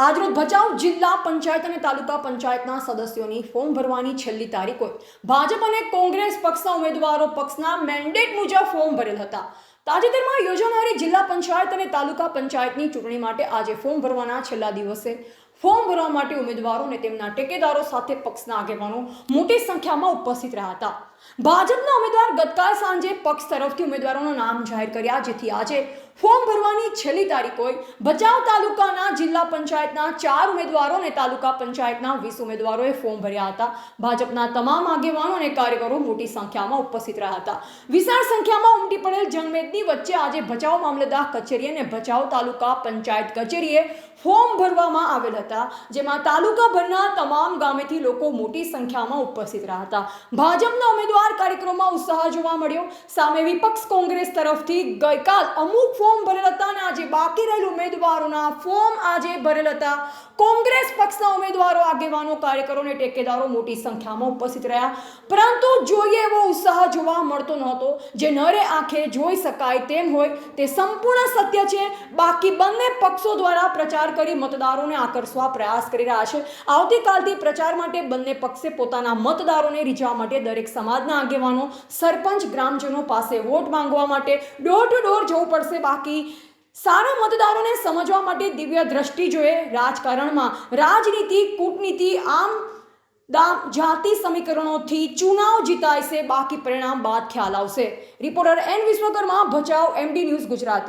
આજરોજ ભચાઉ જિલ્લા પંચાયત અને તાલુકા પંચાયતના સદસ્યોની ફોર્મ ભરવાની છેલ્લી તારીખ હોય ભાજપ અને કોંગ્રેસ પક્ષના ઉમેદવારો પક્ષના મેન્ડેટ મુજબ ફોર્મ ભરેલ હતા। તાજેતરમાં યોજાનારી જિલ્લા પંચાયત અને તાલુકા પંચાયતની ચૂંટણી માટે આજે ફોર્મ ભરવાના છેલ્લા દિવસે ફોર્મ ભરવા માટે ઉમેદવારો અને તેમના ટેકેદારો સાથે પક્ષના આગેવાનો મોટી સંખ્યામાં ઉપસ્થિત રહ્યા હતા। ભાજપના ઉમેદવાર ગતકાલ સાંજે પક્ષ તરફથી ઉમેદવારોના નામ જાહેર કર્યા, જેથી આજે ફોર્મ ભરવાની છેલ્લી તારીખ હોય ભચાઉ તાલુકાના જિલ્લા પંચાયતના 4 ઉમેદવારો અને તાલુકા પંચાયતના 20 ઉમેદવારોએ ફોર્મ ભર્યા હતા। ભાજપના તમામ આગેવાનો અને કાર્યકરો મોટી સંખ્યામાં ઉપસ્થિત રહ્યા હતા। વિશાળ સંખ્યામાં ઉમટી પડેલ જનમેદની વચ્ચે આજે ભચાઉ મામલતદાર કચેરી અને ભચાઉ તાલુકા પંચાયત કચેરીએ ફોર્મ ભરવામાં આવેલ હતા, જેમાં તાલુકાભરના તમામ ગામેથી લોકો મોટી સંખ્યામાં ઉપસ્થિત રહ્યા હતા। ભાજપના ઉમેદવાર કાર્યક્રમમાં ઉત્સાહ જોવા મળ્યો। સામે વિપક્ષ કોંગ્રેસ તરફથી ગઈકાલ અમુક ફોર્મ ભરેલ હતા અને આજે બાકી રહેલ ઉમેદવારોના ફોર્મ આજે ભરેલ હતા। કોંગ્રેસ પક્ષના ઉમેદવારો, આગેવાનો, કાર્યકરો અને ટેકેદારો મોટી સંખ્યામાં ઉપસ્થિત રહ્યા, પરંતુ જોઈએ એવો ઉત્સાહ જોવા મળતો નહોતો। જે નરે આંખે જોઈ શકાય તેમ હોય તે સંપૂર્ણ સત્ય છે। બાકી બંને પક્ષો દ્વારા પ્રચાર કરી મતદારોને આકર્ષવા પ્રયાસ કરી રહ્યા છે। આવતીકાલથી પ્રચાર માટે બંને પક્ષે પોતાના મતદારોને રીઝવવા માટે દરેક સમાજના આગેવાનો, સરપંચ, ગ્રામજનો પાસે વોટ માંગવા માટે ડોર ટુ ડોર જવું પડશે। બાકી સારા મતદારોને સમજવા માટે દિવ્ય દ્રષ્ટિ જોઈએ। રાજકારણમાં રાજનીતિ, કૂટનીતિ, આમ જાતિ સમીકરણોથી ચુનાવ જીતાય છે, બાકી પરિણામ બાદ ખ્યાલ આવશે। Reporter N Vishwakarma, Bhachau, MD news Gujarati.